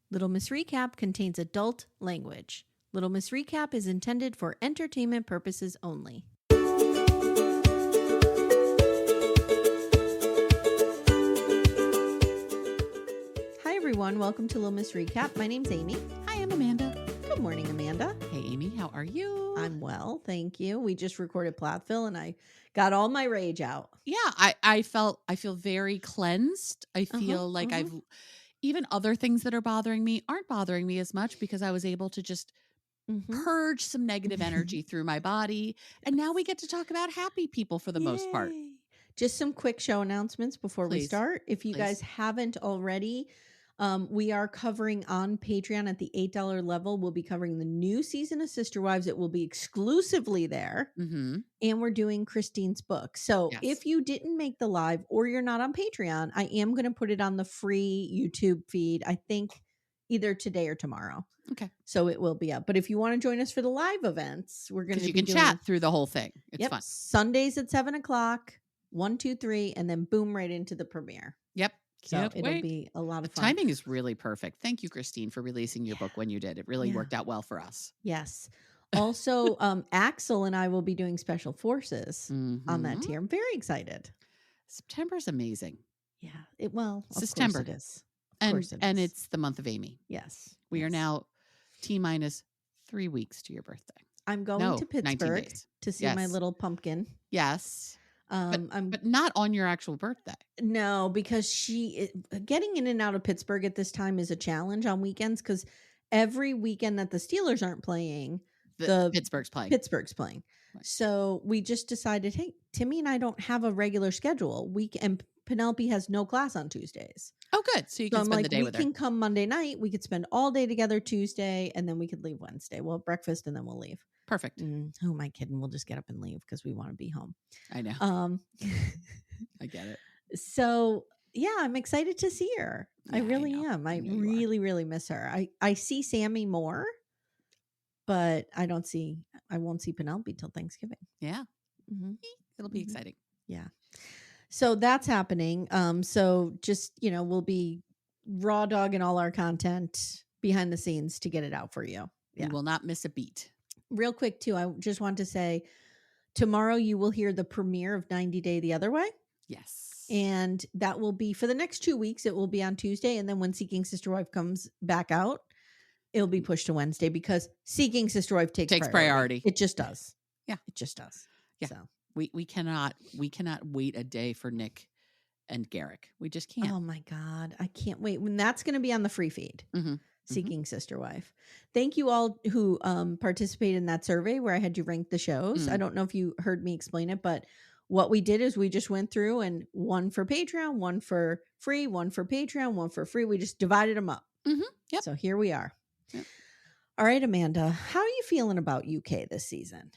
Little Miss Recap contains adult language. Little Miss Recap is intended for entertainment purposes only. Hi, everyone. Welcome to Little Miss Recap. My name's Amy. Hi, I'm Amanda. Good morning, Amanda. Hey, Amy, how are you? I'm well, thank you. We just recorded Platteville, and I got all my rage out. Yeah, I feel very cleansed. I feel like I've even other things that are bothering me aren't bothering me as much because I was able to just purge some negative energy through my body. And now we get to talk about happy people for the most part. Just some quick show announcements before we Please. start. If you guys haven't already, we are covering on Patreon at the $8 level. We'll be covering the new season of Sister Wives. It will be exclusively there. And we're doing Christine's book. So if you didn't make the live or you're not on Patreon, I am going to put it on the free YouTube feed, I think either today or tomorrow. Okay. So it will be up. But if you want to join us for the live events, we're going to be doing, chat through the whole thing. It's fun. Sundays at 7:00, 1, 2, 3, and then boom, right into the premiere. Yep. So it'll be a lot of fun. Timing is really perfect. Thank you, Christine, for releasing your book when you did. It really worked out well for us. Yes. Also, Axel and I will be doing Special Forces on that tier. I'm very excited. September's amazing. Yeah. Of September. course it is. And it's the month of Amy. Yes. We are now T-minus 3 weeks to your birthday. I'm going to Pittsburgh to see my little pumpkin. Yes. But not on your actual birthday. No, because getting in and out of Pittsburgh at this time is a challenge on weekends because every weekend that the Steelers aren't playing, the Pittsburgh's playing. Right. So we just decided, hey, Timmy and I don't have a regular schedule. And Penelope has no class on Tuesdays. Oh, good. So you can spend the day with her. We can come Monday night. We could spend all day together Tuesday, and then we could leave Wednesday. We'll have breakfast, and then we'll leave. Perfect. Who am I kidding? We'll just get up and leave because we want to be home. I know. I get it. So, yeah, I'm excited to see her. Yeah, I really am. I really, really miss her. I see Sammy more, but I won't see Penelope till Thanksgiving. Yeah. It'll be exciting. Yeah. So that's happening. So just, we'll be raw dogging all our content behind the scenes to get it out for you. Yeah. You will not miss a beat. Real quick, too, I just want to say tomorrow you will hear the premiere of 90 Day the Other Way. Yes. And that will be for the next 2 weeks. It will be on Tuesday. And then when Seeking Sister Wife comes back out, it'll be pushed to Wednesday because Seeking Sister Wife takes priority. It just does. Yeah. It just does. Yeah. So we cannot wait a day for Nick and Garrick. We just can't. Oh my God. I can't wait. When that's going to be on the free feed. Seeking Sister Wife. Thank you all who participated in that survey where I had you rank the shows. I don't know if you heard me explain it, but what we did is we just went through and one for Patreon, one for free, one for Patreon, one for free. We just divided them up. Yep. So here we are. Yep. All right, Amanda, how are you feeling about UK this season?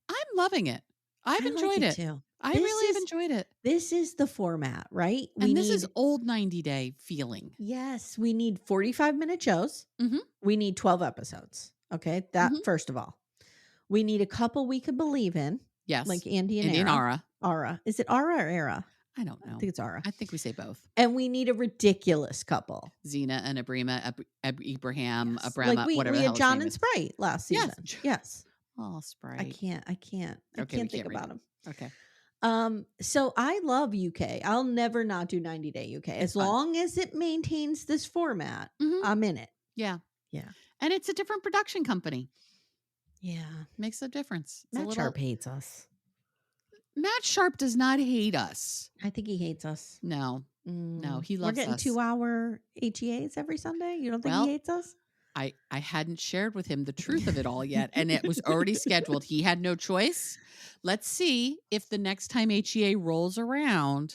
I'm loving it. I've enjoyed it too. I really have enjoyed it. This is the format, right? This is old 90 Day feeling. Yes. We need 45-minute shows. We need 12 episodes. Okay. That first of all. We need a couple we could believe in. Yes. Like Andy and Arrah. Arrah. Is it Arrah or Arrah? I don't know. I think it's Arrah. I think we say both. And we need a ridiculous couple. Zena and Ebrima, Ebraham, Yes. Ebrima, like whatever the we hell had John his name and Sprite last season. Yes. Oh, Sprite. I can't think about him. Okay. So I love UK. I'll never not do 90 Day UK. As long as it maintains this format, I'm in it. Yeah. Yeah. And it's a different production company. Yeah. Makes a difference. Matt Sharp hates us. Matt Sharp does not hate us. I think he hates us. No. No, he loves us. We're getting 2-hour HEAs every Sunday. You don't think he hates us? I hadn't shared with him the truth of it all yet, and it was already scheduled. He had no choice. Let's see if the next time HEA rolls around,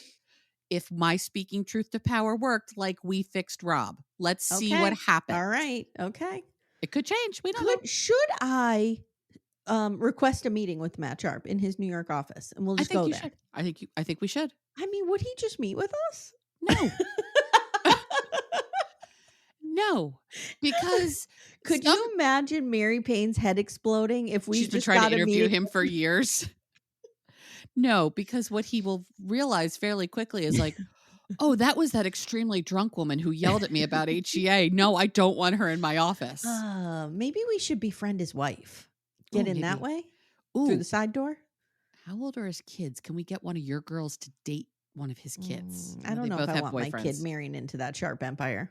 if my speaking truth to power worked like we fixed Rob. Let's see what happens. All right. Okay. It could change. We don't know. Should I request a meeting with Matt Sharp in his New York office, and we'll just go there? Should. I think we should. I mean, would he just meet with us? No. No, because could you imagine Mary Payne's head exploding if we she's just been trying to interview him for years? No, because what he will realize fairly quickly is like, Oh, that was that extremely drunk woman who yelled at me about HEA. No, I don't want her in my office. Maybe we should befriend his wife. Get Ooh, in that maybe. way? Through Ooh, the side door? how old are his kids? Can we get one of your girls to date one of his kids? I don't They know if both I have want my kid boyfriends. marrying into that sharp empire.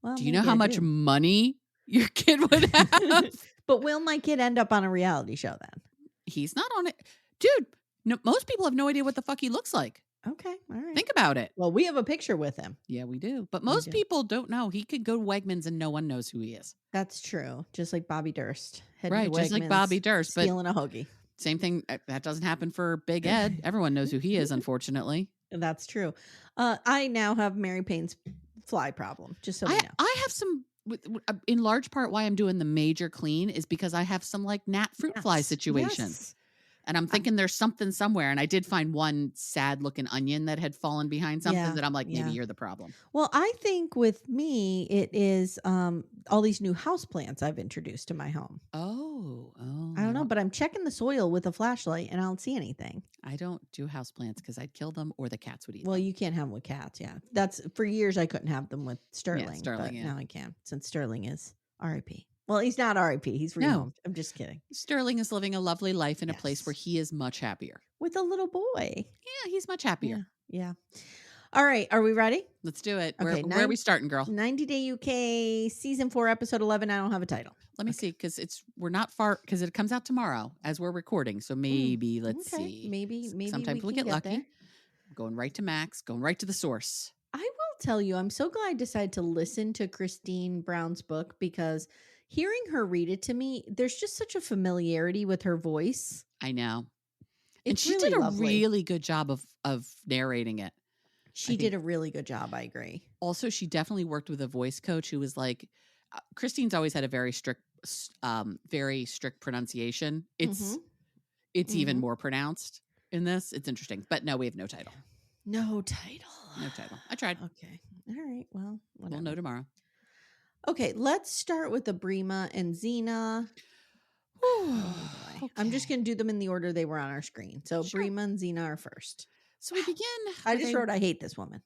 Well, Do you know maybe how I much do. money your kid would have? But will my kid end up on a reality show then? He's not on it. Dude, no, most people have no idea what the fuck he looks like. Okay, all right. Think about it. Well, we have a picture with him. Yeah, we do. But most people don't know. He could go to Wegmans and no one knows who he is. That's true. Just like Bobby Durst. Right, just like Bobby Durst. Stealing a hoagie. Same thing. That doesn't happen for Big Ed. Everyone knows who he is, unfortunately. That's true. I now have Mary Payne's fly problem, just so we know. I have some, in large part why I'm doing the major clean is because I have some like gnat fruit fly situations. Yes. And I'm thinking there's something somewhere. And I did find one sad looking onion that had fallen behind something that I'm like, maybe you're the problem. Well, I think with me, it is all these new houseplants I've introduced to my home. Oh. I don't know, but I'm checking the soil with a flashlight and I don't see anything. I don't do houseplants because I'd kill them or the cats would eat them. Well, you can't have them with cats. Yeah. That's for years I couldn't have them with Sterling. Yeah, Sterling, but yeah. now I can since Sterling is RIP. Well, he's not RIP. He's rehomed. I'm just kidding. Sterling is living a lovely life in a place where he is much happier. With a little boy. Yeah, he's much happier. Yeah. All right. Are we ready? Let's do it. Okay, Where are we starting, girl? 90 Day UK Season 4, Episode 11. I don't have a title. Let me see, because we're not far, because it comes out tomorrow as we're recording. So maybe, let's see. Maybe sometimes we get lucky. There. Going right to Max, going right to the source. I will tell you, I'm so glad I decided to listen to Christine Brown's book because hearing her read it to me, there's just such a familiarity with her voice. I know. It's and she really did a lovely. really good job of narrating it. She did a really good job. I agree. Also, she definitely worked with a voice coach who was like, Christine's always had a very strict pronunciation. It's even more pronounced in this. It's interesting, but no, we have no title. No title. No title. I tried. Okay. All right. Well, whatever. We'll know tomorrow. Okay, let's start with Ebrima and Zena. Okay. I'm just going to do them in the order they were on our screen. So Ebrima and Zena are first. So we begin. I just wrote, I hate this woman.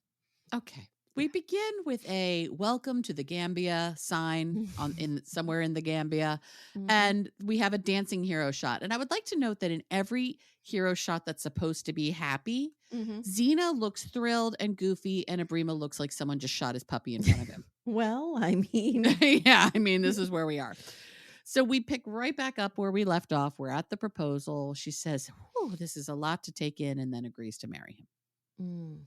Okay. We begin with a welcome to the Gambia sign somewhere in the Gambia. And we have a dancing hero shot. And I would like to note that in every hero shot that's supposed to be happy, Zena looks thrilled and goofy, and Ebrima looks like someone just shot his puppy in front of him. Well, I mean. Yeah, I mean, this is where we are. So we pick right back up where we left off. We're at the proposal. She says, oh, this is a lot to take in, and then agrees to marry him.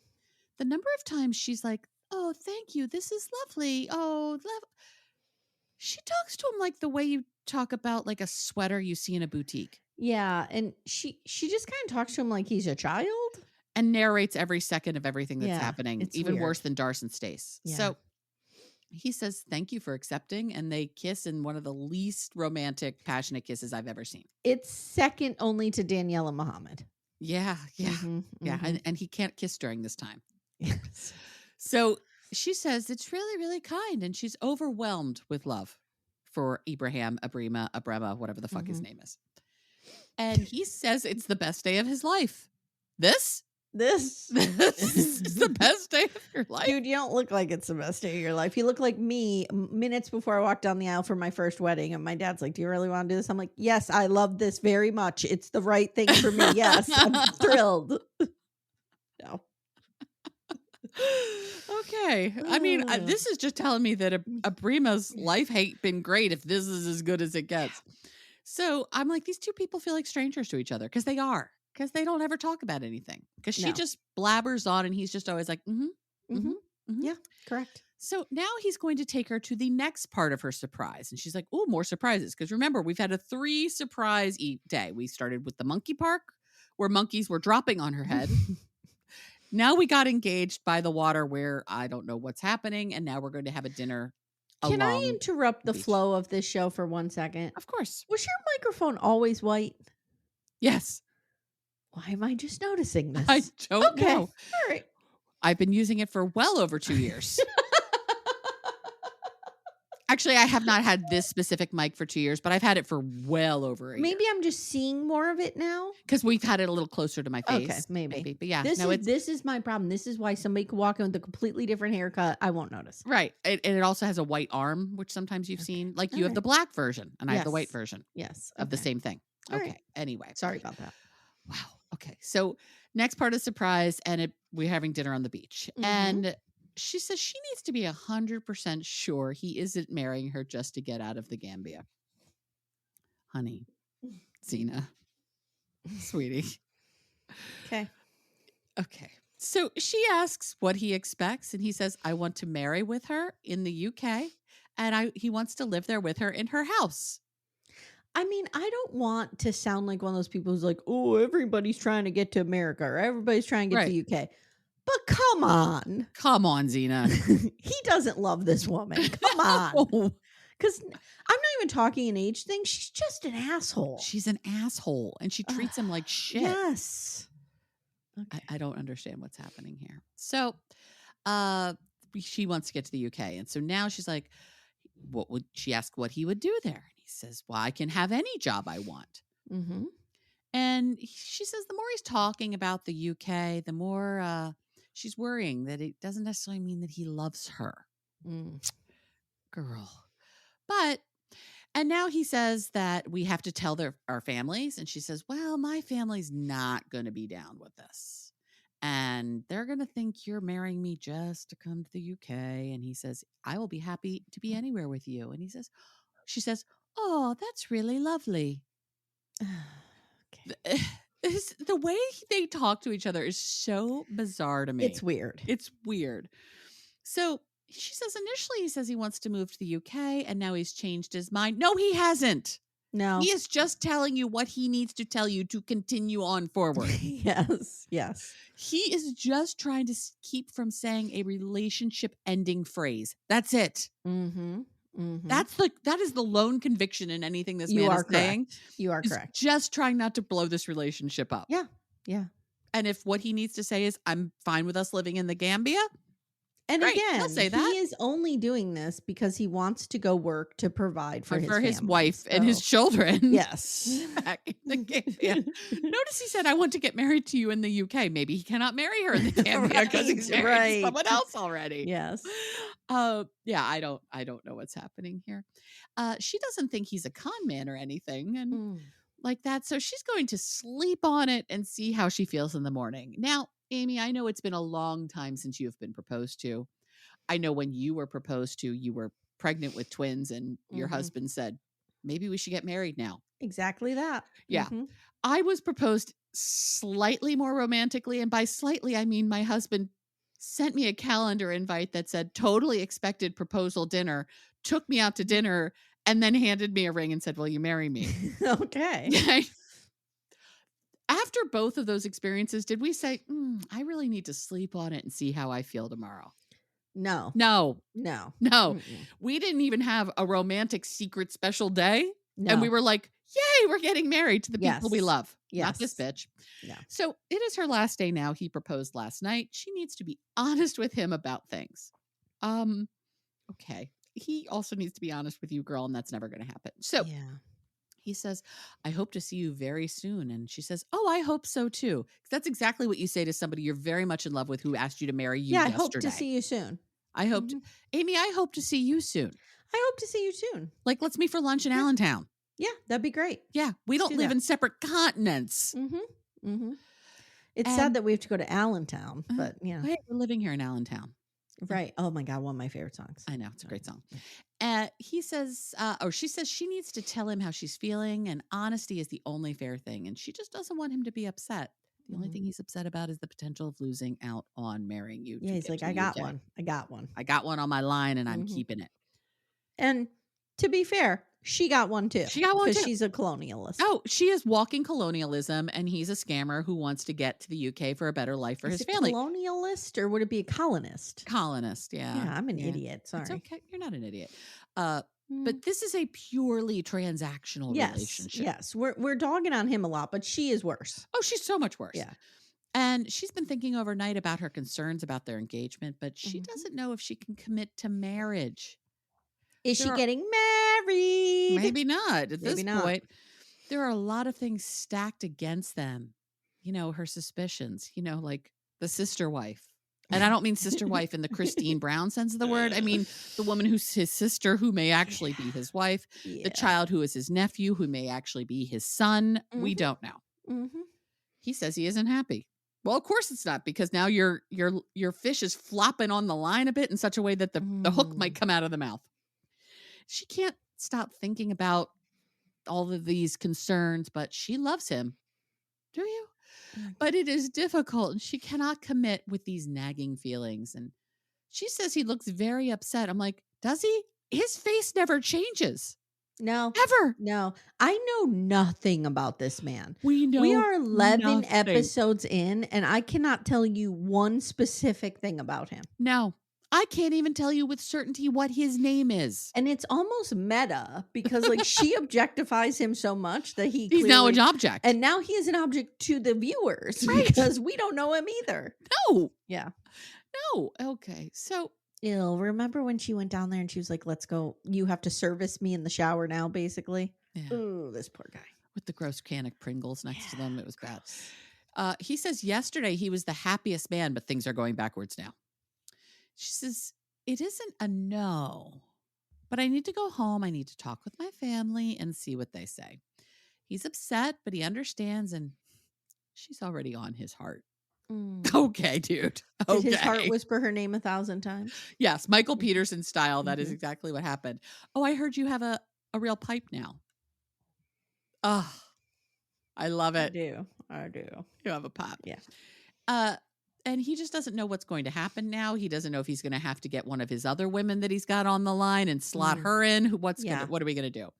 The number of times she's like, oh, thank you. This is lovely. Oh, she talks to him like the way you talk about like a sweater you see in a boutique. Yeah. And she just kind of talks to him like he's a child. And narrates every second of everything that's happening, even weird. Worse than Darce and Stace. Yeah. So he says, thank you for accepting. And they kiss in one of the least romantic, passionate kisses I've ever seen. It's second only to Danielle and Muhammad. Yeah. Yeah. Yeah. And he can't kiss during this time. Yes. So she says it's really, really kind. And she's overwhelmed with love for Ebrima, whatever the fuck his name is. And he says it's the best day of his life. This is the best day of your life. Dude, you don't look like it's the best day of your life. You look like me minutes before I walked down the aisle for my first wedding. And my dad's like, do you really want to do this? I'm like, yes, I love this very much. It's the right thing for me. Yes, I'm thrilled. No. Okay. I mean, this is just telling me that Ebrima's life ain't been great if this is as good as it gets. So I'm like, these two people feel like strangers to each other because they are. Because they don't ever talk about anything. Because she just blabbers on and he's just always like, Yeah, correct. So now he's going to take her to the next part of her surprise. And she's like, oh, more surprises. Because remember, we've had a 3 surprise day. We started with the monkey park where monkeys were dropping on her head. Now we got engaged by the water where I don't know what's happening. And now we're going to have a dinner. Can I interrupt the flow of this show for 1 second? Of course. Was your microphone always white? Yes. Why am I just noticing this? I don't know. All right. I've been using it for well over 2 years. Actually, I have not had this specific mic for 2 years, but I've had it for well over a year. Maybe I'm just seeing more of it now. Because we've had it a little closer to my face. Okay, maybe. But yeah, this is my problem. This is why somebody could walk in with a completely different haircut. I won't notice. Right. And it also has a white arm, which sometimes you've seen. Like you have the black version and I have the white version. Yes. Of the same thing. All okay. Right. Anyway. Sorry about that. Wow. Okay. So next part is surprise, and we're having dinner on the beach. And she says she needs to be 100% sure he isn't marrying her just to get out of the Gambia. Honey, Zena, sweetie. Okay. So she asks what he expects, and he says, I want to marry with her in the UK, and he wants to live there with her in her house. I mean, I don't want to sound like one of those people who's like, oh, everybody's trying to get to America or everybody's trying to get to the UK. But come on. Come on, Zena. He doesn't love this woman. Come on. Because I'm not even talking an age thing. She's just an asshole. She's an asshole. And she treats him like shit. Yes. Okay. I don't understand what's happening here. So she wants to get to the UK. And so now she's like, she asked what he would do there. And he says, well, I can have any job I want. Mm-hmm. And she says the more he's talking about the UK, the more she's worrying that it doesn't necessarily mean that he loves her. Girl. And now he says that we have to tell our families. And she says, well, my family's not going to be down with this. And they're going to think you're marrying me just to come to the UK. And he says, I will be happy to be anywhere with you. And she says, oh, that's really lovely. Okay. The way they talk to each other is so bizarre to me. It's weird. So she says initially he says he wants to move to the UK and now he's changed his mind. No, he hasn't. No. He is just telling you what he needs to tell you to continue on forward. Yes. He is just trying to keep from saying a relationship ending phrase. That's it. Mm-hmm. That is the lone conviction in anything this man is saying. You are correct. Just trying not to blow this relationship up. Yeah. And if what he needs to say is, I'm fine with us living in the Gambia. And great, again, he'll say that. He is only doing this because he wants to go work to provide for his wife and his children. Yes. Back in the Gambia. Notice he said, I want to get married to you in the UK. Maybe he cannot marry her in the Gambia because he's married to someone else already. Yes. Yeah, I don't know what's happening here. She doesn't think he's a con man or anything. And like that. So she's going to sleep on it and see how she feels in the morning. Now, Amy, I know it's been a long time since you have been proposed to. I know when you were proposed to, you were pregnant with twins and your husband said, maybe we should get married now. Exactly that. Yeah. I was proposed slightly more romantically. And by slightly, I mean my husband sent me a calendar invite that said totally expected proposal dinner, took me out to dinner, and then handed me a ring and said, will you marry me? Okay. After both of those experiences, did we say, I really need to sleep on it and see how I feel tomorrow? No. Mm-mm. We didn't even have a romantic secret special day. No. And we were like, yay, we're getting married to the people we love. Yes. Not this bitch. Yeah. So it is her last day now. He proposed last night. She needs to be honest with him about things. Okay. He also needs to be honest with you, girl, and that's never going to happen. So he says, I hope to see you very soon. And she says, oh, I hope so too. That's exactly what you say to somebody you're very much in love with who asked you to marry you yesterday. I hope to see you soon. Amy, I hope to see you soon. I hope to see you soon. Like, let's meet for lunch in Allentown. Yeah, that'd be great. Yeah, we don't live in separate continents. It's sad that we have to go to Allentown, but yeah. Hey, we're living here in Allentown. Right. Oh my God, one of my favorite songs. I know, it's a great song. He says, she says she needs to tell him how she's feeling, and honesty is the only fair thing. And she just doesn't want him to be upset. The only thing he's upset about is the potential of losing out on marrying you. Yeah, he's like, I got one. I got one on my line, and I'm keeping it. And to be fair, she got one too. Because she's a colonialist. Oh, she is walking colonialism, and he's a scammer who wants to get to the UK for a better life for his family. Colonialist, or would it be a colonist? Colonist, yeah. Yeah, I'm an idiot. Sorry. It's okay. You're not an idiot. But this is a purely transactional relationship. Yes, we're dogging on him a lot, but she is worse. Oh, she's so much worse. Yeah. And she's been thinking overnight about her concerns about their engagement, but she doesn't know if she can commit to marriage. Is she getting married? Maybe not. At this point, there are a lot of things stacked against them. Her suspicions, like the sister wife. And I don't mean sister wife in the Christine Brown sense of the word. I mean the woman who's his sister who may actually be his wife, the child who is his nephew who may actually be his son. We don't know. He says he isn't happy. Well, of course it's not, because now your fish is flopping on the line a bit in such a way that the hook might come out of the mouth. She can't stop thinking about all of these concerns, but she loves him. Do you? But it is difficult, and she cannot commit with these nagging feelings. And she says he looks very upset. I'm like, does he? His face never changes. No. Ever. No. I know nothing about this man. We are 11 episodes in, and I cannot tell you one specific thing about him. No. I can't even tell you with certainty what his name is. And it's almost meta, because like she objectifies him so much that he's now an object. And now he is an object to the viewers, because we don't know him either. No. Yeah. No. Okay. So remember when she went down there and she was like, let's go. You have to service me in the shower now, basically. Yeah. Ooh, this poor guy. With the gross can of Pringles next to them. It was bad. He says yesterday he was the happiest man, but things are going backwards now. She says, it isn't a no, but I need to go home. I need to talk with my family and see what they say. He's upset, but he understands, and she's already on his heart. Okay, dude. Okay. Did his heart whisper her name 1,000 times? Yes, Michael Peterson style. That is exactly what happened. Oh, I heard you have a real pipe now. Oh, I love it. I do. You have a pipe. Yeah. And he just doesn't know what's going to happen now. He doesn't know if he's going to have to get one of his other women that he's got on the line and slot her in. What are we going to do?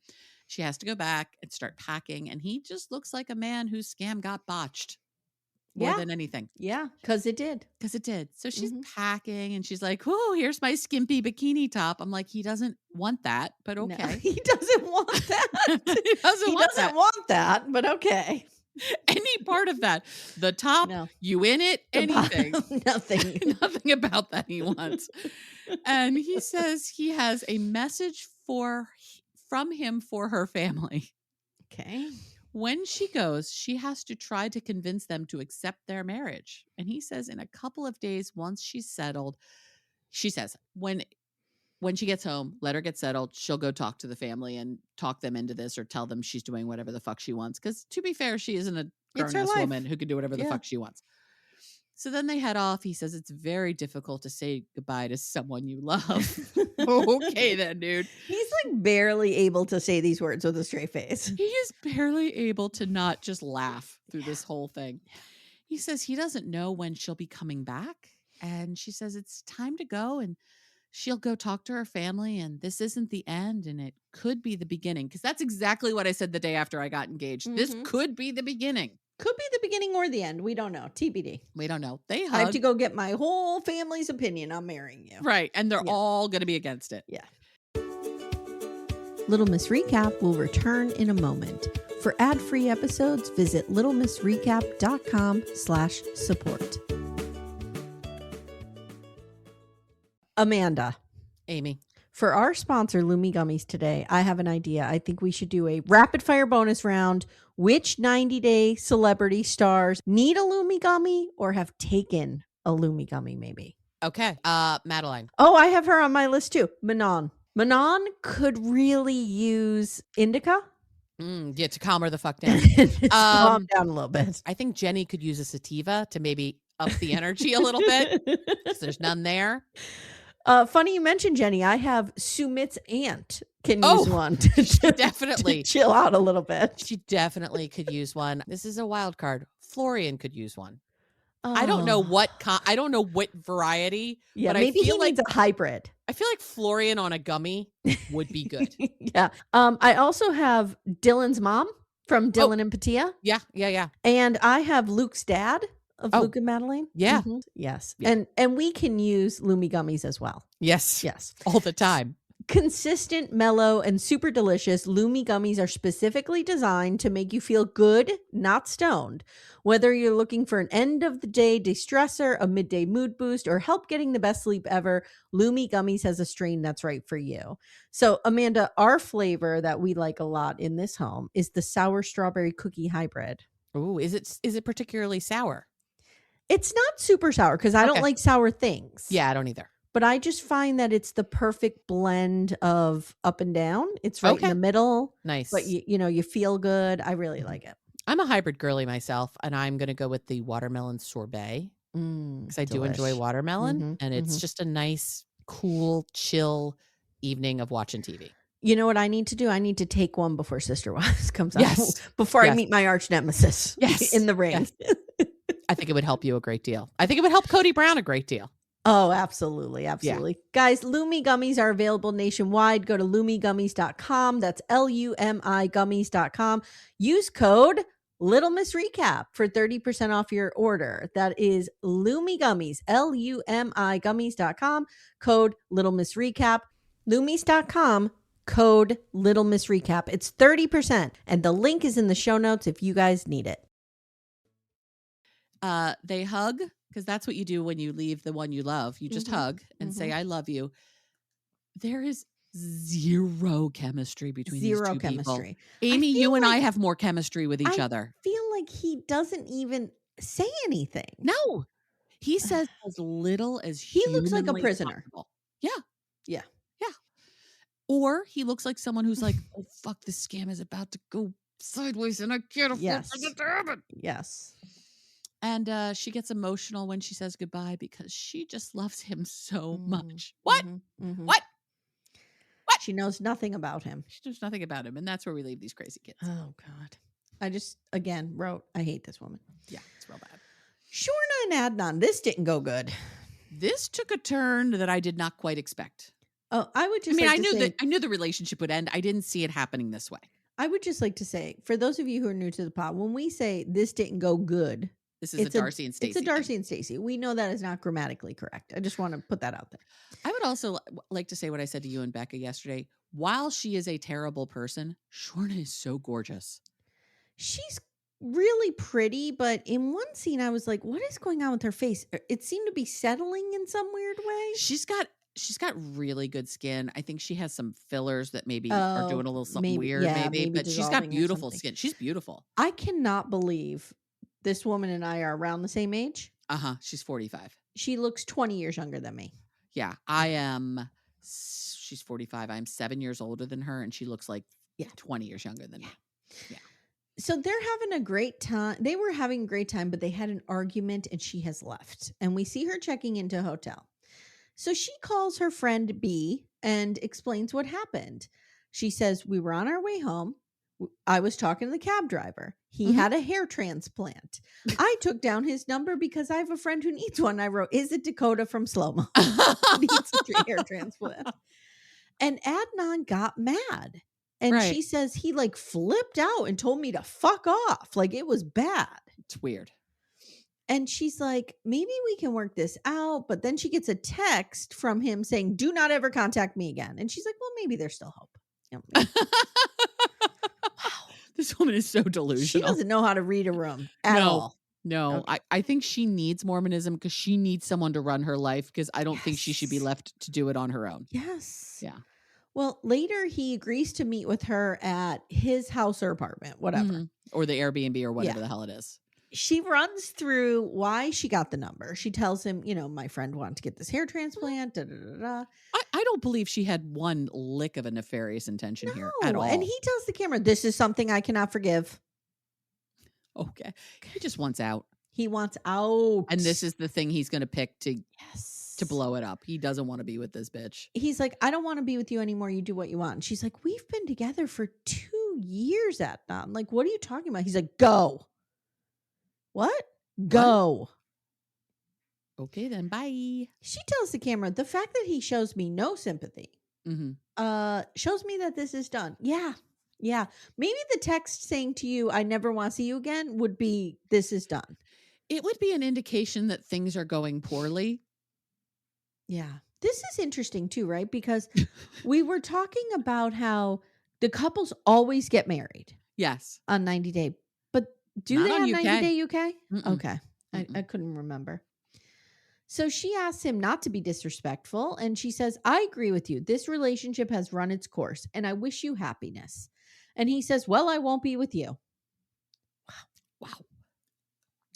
She has to go back and start packing. And he just looks like a man whose scam got botched more than anything. Yeah, because it did. So she's packing, and she's like, oh, here's my skimpy bikini top. I'm like, he doesn't want that, but okay. No, he doesn't want that. He doesn't want that, but okay. Any part of that, the top, you in it, anything, nothing about that he wants. And he says he has a message from him for her family. Okay. When she goes, she has to try to convince them to accept their marriage. And he says in a couple of days, once she's settled, she says when she gets home, let her get settled. She'll go talk to the family and talk them into this, or tell them she's doing whatever the fuck she wants. Because to be fair, she isn't a grown-ass woman who can do whatever the fuck she wants. So then they head off. He says it's very difficult to say goodbye to someone you love. Okay then, dude. He's like barely able to say these words with a straight face. He is barely able to not just laugh through this whole thing. He says he doesn't know when she'll be coming back. And she says it's time to go, and she'll go talk to her family, and this isn't the end, and it could be the beginning. Because that's exactly what I said the day after I got engaged. This could be the beginning. Could be the beginning or the end. We don't know. TBD. We don't know. They hug. I have to go get my whole family's opinion on marrying you. Right. And they're all going to be against it. Yeah. Little Miss Recap will return in a moment. For ad-free episodes, visit littlemissrecap.com/support. Amanda. Amy. For our sponsor, Lumi Gummies today, I have an idea. I think we should do a rapid fire bonus round. Which 90-day celebrity stars need a Lumi Gummy or have taken a Lumi Gummy maybe? Okay. Madeline. Oh, I have her on my list too. Manon. Manon could really use indica. Yeah, to calm her the fuck down. Calm down a little bit. I think Jenny could use a sativa to maybe up the energy a little bit, because there's none there. Funny you mentioned Jenny. I have Sumit's aunt can use one definitely to chill out a little bit. She definitely could use one. This is a wild card. Florian could use one. I don't know what variety. Yeah, but maybe he needs a hybrid. I feel like Florian on a gummy would be good. Yeah. I also have Dylan's mom from Dylan and Patia. Yeah. And I have Luke's dad of Luke and Madeline. Yeah. Yes. Yeah. And we can use Lumi Gummies as well. Yes. All the time. Consistent, mellow, and super delicious, Lumi gummies are specifically designed to make you feel good, not stoned. Whether you're looking for an end of the day de-stressor, a midday mood boost, or help getting the best sleep ever, Lumi gummies has a strain that's right for you. So, Amanda, our flavor that we like a lot in this home is the sour strawberry cookie hybrid. Oh, is it particularly sour? It's not super sour because I don't like sour things. Yeah, I don't either. But I just find that it's the perfect blend of up and down. It's right in the middle. Nice. But you feel good. I really like it. I'm a hybrid girly myself, and I'm going to go with the watermelon sorbet because I do enjoy watermelon, and it's just a nice, cool, chill evening of watching TV. You know what I need to do? I need to take one before Sister Wives comes out. Before I meet my arch nemesis in the ring. Yes. I think it would help you a great deal. I think it would help Cody Brown a great deal. Oh, absolutely. Absolutely. Yeah. Guys, Lumi gummies are available nationwide. Go to lumigummies.com. That's LUMI gummies.com. Use code Little Miss Recap for 30% off your order. That is Lumi Gummies, LUMI gummies.com. Code Little Miss Recap. Lumis.com. Code Little Miss Recap. It's 30%. And the link is in the show notes if you guys need it. They hug. Because that's what you do when you leave the one you love. You just hug and say, I love you. There is zero chemistry between these two people. Amy, you and I have more chemistry with each other. I feel like he doesn't even say anything. No. He says as little as he looks like a prisoner. Possible. Yeah. Yeah. Yeah. Or he looks like someone who's like, oh, fuck, this scam is about to go sideways and I can't afford to happen. Yes. And she gets emotional when she says goodbye because she just loves him so much. What? What? She knows nothing about him. She knows nothing about him. And that's where we leave these crazy kids. Oh, God. I just, again, wrote, I hate this woman. Yeah, it's real bad. Shorna and Adnand, this didn't go good. This took a turn that I did not quite expect. Oh, I would just I knew the relationship would end. I didn't see it happening this way. I would just like to say, for those of you who are new to the pod, when we say this didn't go good, this is a Darcy and Stacey. It's a Darcy and Stacey. We know that is not grammatically correct. I just want to put that out there. I would also like to say what I said to you and Becca yesterday. While she is a terrible person, Shorna is so gorgeous. She's really pretty, but in one scene I was like, what is going on with her face? It seemed to be settling in some weird way. She's got really good skin. I think she has some fillers that maybe are doing a little something weird, maybe. But she's got beautiful skin. She's beautiful. I cannot believe this woman and I are around the same age. She's 45. She looks 20 years younger than me. Yeah, she's 45. I'm 7 years older than her, and she looks like 20 years younger than me. Yeah. So they're having a great time. They were having a great time, but they had an argument and she has left. And we see her checking into a hotel. So she calls her friend B and explains what happened. She says, we were on our way home. I was talking to the cab driver. He had a hair transplant. I took down his number because I have a friend who needs one. I wrote, is it Dakota from Slow-Mo? Needs a hair transplant. And Adnan got mad. And she says he like flipped out and told me to fuck off. Like it was bad. It's weird. And she's like, maybe we can work this out. But then she gets a text from him saying, do not ever contact me again. And she's like, well, maybe there's still hope. Wow. This woman is so delusional. She doesn't know how to read a room at all. No, okay. I think she needs Mormonism because she needs someone to run her life because I don't think she should be left to do it on her own. Yes. Yeah. Well, later he agrees to meet with her at his house or apartment, whatever. Or the Airbnb or whatever the hell it is. She runs through why she got the number. She tells him, my friend wanted to get this hair transplant. Da, da, da, da. I don't believe she had one lick of a nefarious intention here at all. And he tells the camera, this is something I cannot forgive. Okay. He just wants out. He wants out. And this is the thing he's going to pick to blow it up. He doesn't want to be with this bitch. He's like, I don't want to be with you anymore. You do what you want. And she's like, we've been together for 2 years, Adnan. Like, what are you talking about? He's like, go. What? Go. Okay, then bye. She tells the camera, the fact that he shows me no sympathy shows me that this is done. Yeah. Yeah. Maybe the text saying to you, I never want to see you again would be, this is done. It would be an indication that things are going poorly. Yeah. This is interesting too, right? Because we were talking about how the couples always get married Yes. on 90 Day, but do Not they on have 90 UK. Day UK? Mm-mm. Okay. Mm-mm. I couldn't remember. So she asks him not to be disrespectful, and she says, I agree with you. This relationship has run its course, and I wish you happiness. And he says, well, I won't be with you. Wow.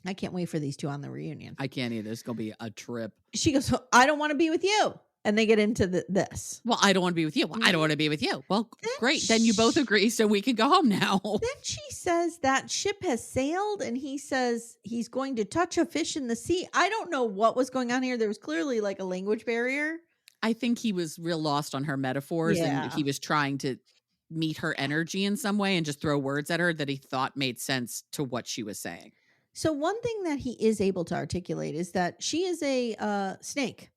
I can't wait for these two on the reunion. I can't either. It's going to be a trip. She goes, I don't want to be with you. And they get into this. Well, I don't want to be with you. Well, I don't want to be with you. Well, great. Then you both agree, so we can go home now. Then she says that ship has sailed, and he says he's going to touch a fish in the sea. I don't know what was going on here. There was clearly like a language barrier. I think he was real lost on her metaphors, and he was trying to meet her energy in some way and just throw words at her that he thought made sense to what she was saying. So one thing that he is able to articulate is that she is a snake,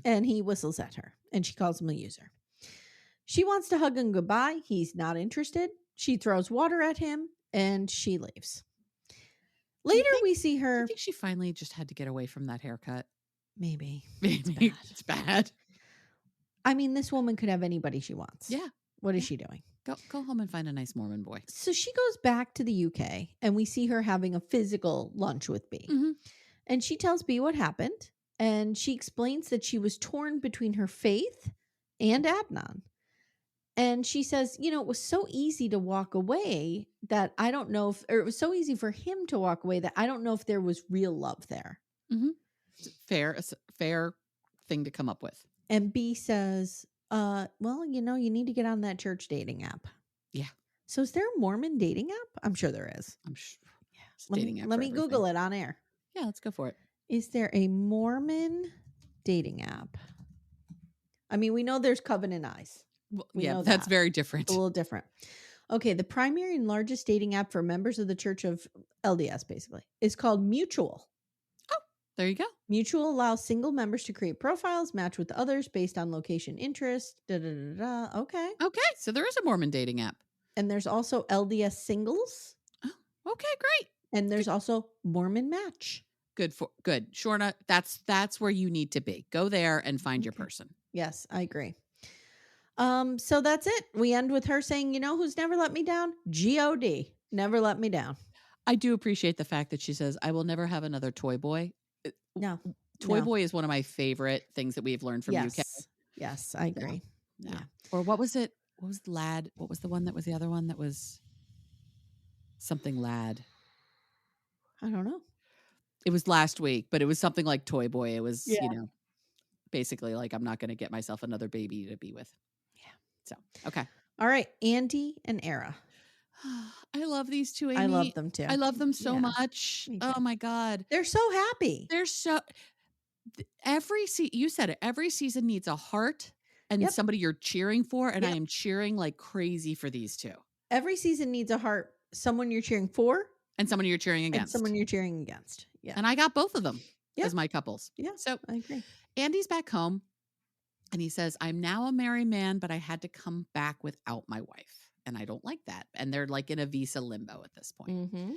and he whistles at her, and she calls him a user. She wants to hug him goodbye. He's not interested. She throws water at him, and she leaves. Later, we see her. I think she finally just had to get away from that haircut. Maybe. It's bad. I mean, this woman could have anybody she wants. Yeah. What is she doing? Go home and find a nice Mormon boy. So she goes back to the UK, and we see her having a physical lunch with B. Mm-hmm. And she tells B what happened, and she explains that she was torn between her faith and Adnan. And she says, it was so easy to walk away that I don't know if, or it was so easy for him to walk away that I don't know if there was real love there. Mm-hmm. Fair thing to come up with. And B says, well, you need to get on that church dating app. Yeah. So is there a Mormon dating app? I'm sure there is. I'm sure. Yeah. Let me Google it on air. Yeah, let's go for it. Is there a Mormon dating app? I mean, we know there's Covenant Eyes. We know that's very different. It's a little different. Okay, the primary and largest dating app for members of the Church of LDS, basically, is called Mutual. Oh, there you go. Mutual allows single members to create profiles, match with others based on location, interest. Okay. Okay, so there is a Mormon dating app. And there's also LDS Singles. Oh, okay, great. And there's also Mormon Match. Good. Shorna, that's where you need to be. Go there and find your person. Yes, I agree. So that's it. We end with her saying, who's never let me down? G-O-D. Never let me down. I do appreciate the fact that she says, I will never have another toy boy. No. Toy boy is one of my favorite things that we've learned from UK. Yes, I agree. Yeah. Or what was it? What was lad? What was the one that was the other one that was something lad? I don't know. It was last week, but it was something like toy boy. It was, basically like, I'm not going to get myself another baby to be with. Yeah. So, okay. All right. Andy and Arrah. I love these two, Amy. I love them too. I love them so much. Oh my God. They're so happy. They're so you said it, every season needs a heart and somebody you're cheering for. And I am cheering like crazy for these two. Every season needs a heart, someone you're cheering for. And someone you're cheering against. And someone you're cheering against. Yeah. And I got both of them as my couples. Yeah. So I agree. Andy's back home and he says, I'm now a married man, but I had to come back without my wife. And I don't like that. And they're like in a visa limbo at this point. Mm-hmm.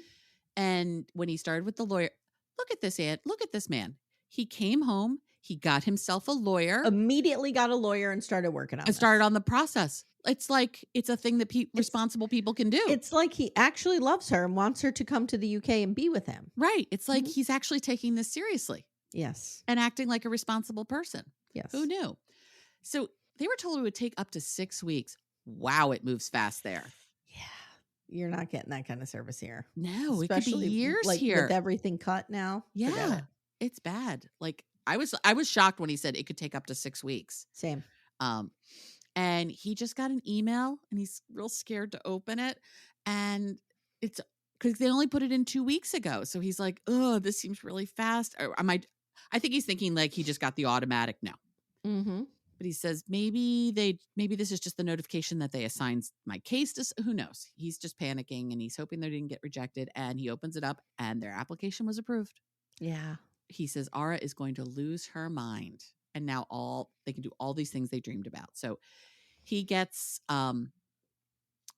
And when he started with the lawyer, look at this man. He came home. He got himself a lawyer. Immediately got a lawyer and started working on it. Started on the process. It's like, it's a thing that responsible people can do. It's like he actually loves her and wants her to come to the UK and be with him. Right. It's like he's actually taking this seriously. Yes. And acting like a responsible person. Yes. Who knew? So they were told it would take up to 6 weeks. Wow, it moves fast there. Yeah. You're not getting that kind of service here. No, especially it could be years here. With everything cut now. Yeah. It's bad. Like I was shocked when he said it could take up to 6 weeks. Same. And he just got an email and he's real scared to open it. And it's because they only put it in 2 weeks ago. So he's like, oh, this seems really fast. Or I think he's thinking like he just got the automatic no. Mm-hmm. But he says maybe this is just the notification that they assigned my case to. Who knows? He's just panicking and he's hoping they didn't get rejected. And he opens it up and their application was approved. Yeah. He says Arrah is going to lose her mind. And now they can do all these things they dreamed about. So he gets,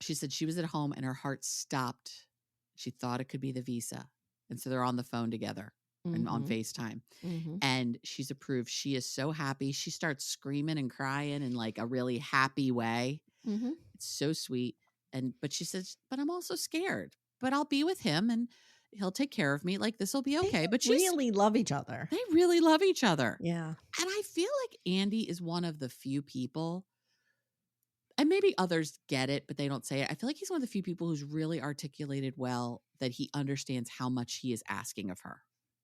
she said she was at home and her heart stopped. She thought it could be the visa. And so they're on the phone together. and on FaceTime. And she's approved. She is so happy. She starts screaming and crying in like a really happy way. It's so sweet. But she says, but I'm also scared, but I'll be with him and he'll take care of me. Like, this will be okay. But They really love each other. They really love each other. Yeah. And I feel like Andy is one of the few people, and maybe others get it, but they don't say it. I feel like he's one of the few people who's really articulated well that he understands how much he is asking of her.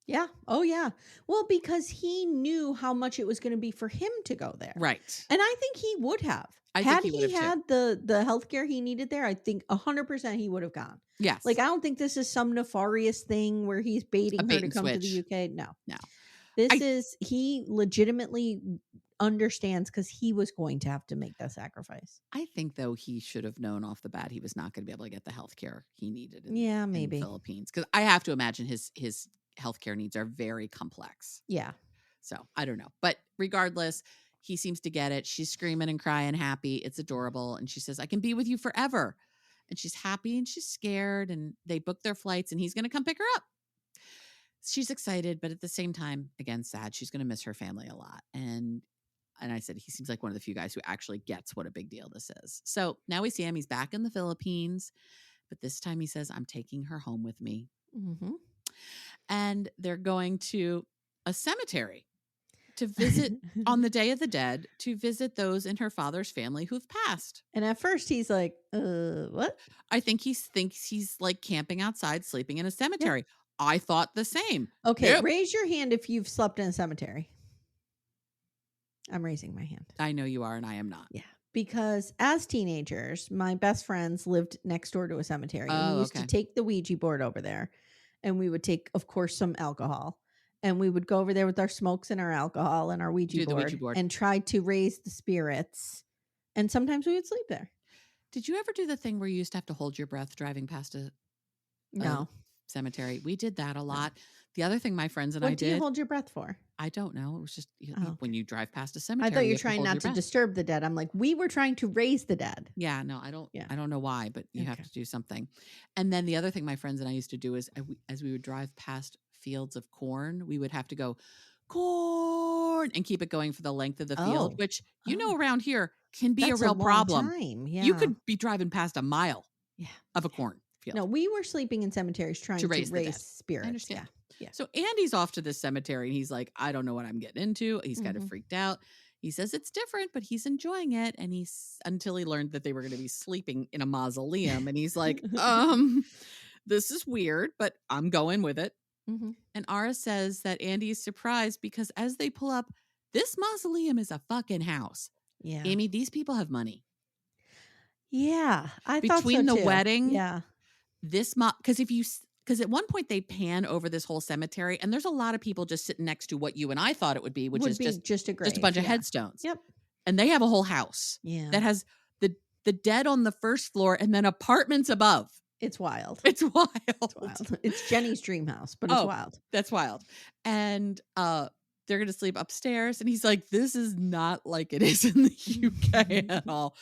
Yeah. Oh, yeah. Well, because he knew how much it was going to be for him to go there. Right. And I think he would have. Had he had the healthcare he needed there, I think 100% he would have gone. Yes. Like, I don't think this is some nefarious thing where he's baiting her to come to the UK. No. He legitimately understands because he was going to have to make that sacrifice. I think, though, he should have known off the bat he was not going to be able to get the healthcare he needed in the Philippines. Because I have to imagine his healthcare needs are very complex. Yeah. So I don't know. But regardless, he seems to get it. She's screaming and crying, happy. It's adorable. And she says, I can be with you forever. And she's happy and she's scared. And they book their flights and he's going to come pick her up. She's excited, but at the same time, again, sad. She's going to miss her family a lot. And I said, he seems like one of the few guys who actually gets what a big deal this is. So now we see him. He's back in the Philippines. But this time he says, I'm taking her home with me. And they're going to a cemetery to visit on the Day of the Dead, to visit those in her father's family who've passed. And at first he's like, what? I think he thinks he's like camping outside, sleeping in a cemetery. Yeah. I thought the same. Okay, raise your hand if you've slept in a cemetery. I'm raising my hand. I know you are, and I am not. Yeah. Because as teenagers, my best friends lived next door to a cemetery. And we used to take the Ouija board over there. And we would take, of course, some alcohol. And we would go over there with our smokes and our alcohol and our Ouija board and try to raise the spirits. And sometimes we would sleep there. Did you ever do the thing where you used to have to hold your breath driving past a cemetery? We did that a lot. The other thing my friends and I did. What do you hold your breath for? I don't know. It was just when you drive past a cemetery. I thought you were trying not to disturb the dead. I'm like, we were trying to raise the dead. Yeah, no, I don't. Yeah. I don't know why, but you have to do something. And then the other thing my friends and I used to do is, as we would drive past fields of corn, we would have to go corn and keep it going for the length of the field, which around here can be a real problem. Yeah. You could be driving past a mile of a corn field. No, we were sleeping in cemeteries trying to raise spirits. I understand. Yeah. So Andy's off to this cemetery and he's like, I don't know what I'm getting into. He's kind of freaked out. He says it's different, but he's enjoying it. And until he learned that they were going to be sleeping in a mausoleum. And he's like, this is weird, but I'm going with it. And Arrah says that Andy is surprised because as they pull up, this mausoleum is a fucking house. Yeah. Amy, these people have money. Yeah. I thought so too. The wedding. Yeah. Because at one point they pan over this whole cemetery and there's a lot of people just sitting next to what you and I thought it would be, which is just a grave. Just a bunch of headstones. Yep. And they have a whole house that has the dead on the first floor and then apartments above. It's wild. It's wild. It's Jenny's dream house, but it's wild. That's wild. And they're going to sleep upstairs. And he's like, this is not like it is in the UK at all.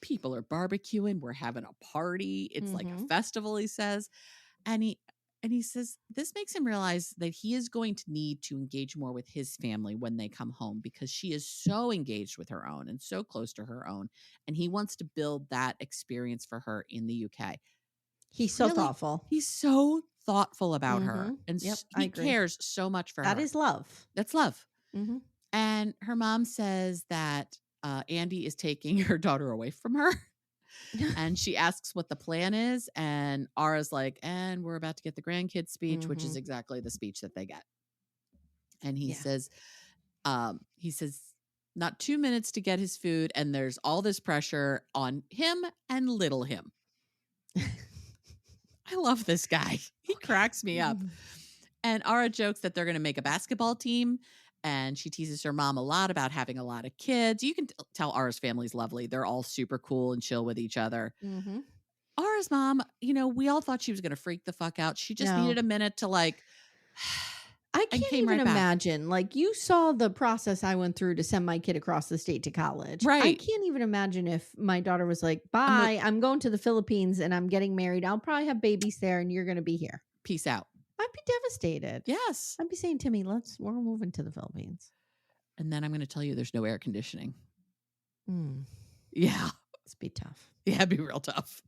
People are barbecuing. We're having a party. It's like a festival, he says. And he says this makes him realize that he is going to need to engage more with his family when they come home because she is so engaged with her own and so close to her own. And he wants to build that experience for her in the UK. He's so thoughtful. He's so thoughtful about her. And he cares so much for her. That is love. That's love. And her mom says that Andy is taking her daughter away from her. And she asks what the plan is. And Arrah's like, and we're about to get the grandkid speech, which is exactly the speech that they get. And he says, not 2 minutes to get his food. And there's all this pressure on him and little him. I love this guy. He cracks me up. And Arrah jokes that they're going to make a basketball team. And she teases her mom a lot about having a lot of kids. You can tell Arrah's family's lovely. They're all super cool and chill with each other. Arrah's mom, we all thought she was going to freak the fuck out. She just needed a minute to I can't even imagine. Like, you saw the process I went through to send my kid across the state to college. Right. I can't even imagine if my daughter was like, bye, I'm going to the Philippines and I'm getting married. I'll probably have babies there and you're going to be here. Peace out. I'd be devastated. Yes. I'd be saying, Timmy, we're moving to the Philippines. And then I'm going to tell you there's no air conditioning. Mm. Yeah. It's be tough. Yeah, it'd be real tough.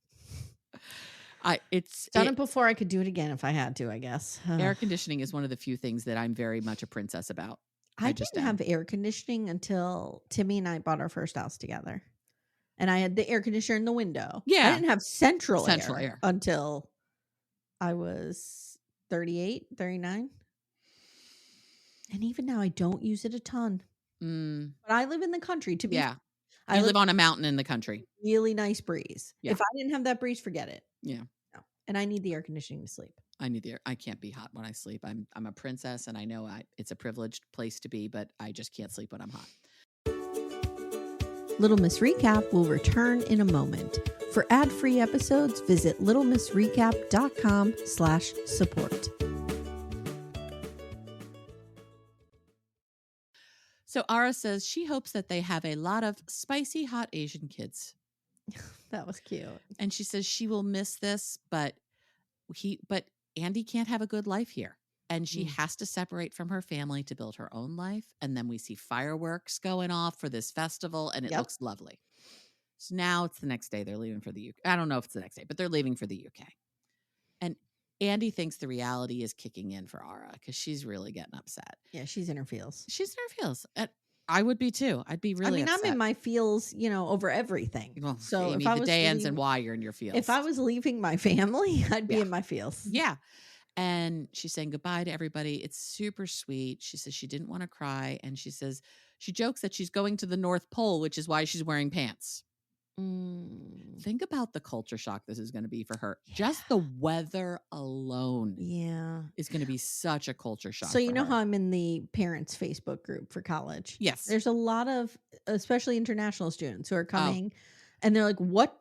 It's done it before. I could do it again if I had to, I guess. Air conditioning is one of the few things that I'm very much a princess about. I didn't have air conditioning until Timmy and I bought our first house together. And I had the air conditioner in the window. Yeah. I didn't have central air until I was 38, 39. And even now, I don't use it a ton. But I live in the country, to be fair. I live on a mountain in the country. Really nice breeze. Yeah. If I didn't have that breeze, forget it. Yeah. No. And I need the air conditioning to sleep. I can't be hot when I sleep. I'm a princess, and I know it's a privileged place to be, but I just can't sleep when I'm hot. Little Miss Recap will return in a moment. For ad-free episodes, visit littlemissrecap.com/support. So Arrah says she hopes that they have a lot of spicy hot Asian kids. That was cute. And she says she will miss this, but Andy can't have a good life here. And she has to separate from her family to build her own life. And then we see fireworks going off for this festival, and it looks lovely. So now it's the next day. They're leaving for the UK. I don't know if it's the next day, but they're leaving for the UK. And Andy thinks the reality is kicking in for Arrah because she's really getting upset. Yeah, she's in her feels. She's in her feels. I would be too. I'd be really upset. I'm in my feels, over everything. Well, so Amy, if I the was day ends and why you're in your feels. If I was leaving my family, I'd be in my feels. Yeah. And she's saying goodbye to everybody. It's super sweet. She says she didn't want to cry. And she says, she jokes that she's going to the North Pole, which is why she's wearing pants. Think about the culture shock this is going to be for her. Yeah. Just the weather alone is going to be such a culture shock. So you know how I'm in the parents' Facebook group for college? Yes. There's a lot of, especially international students who are coming and they're like, what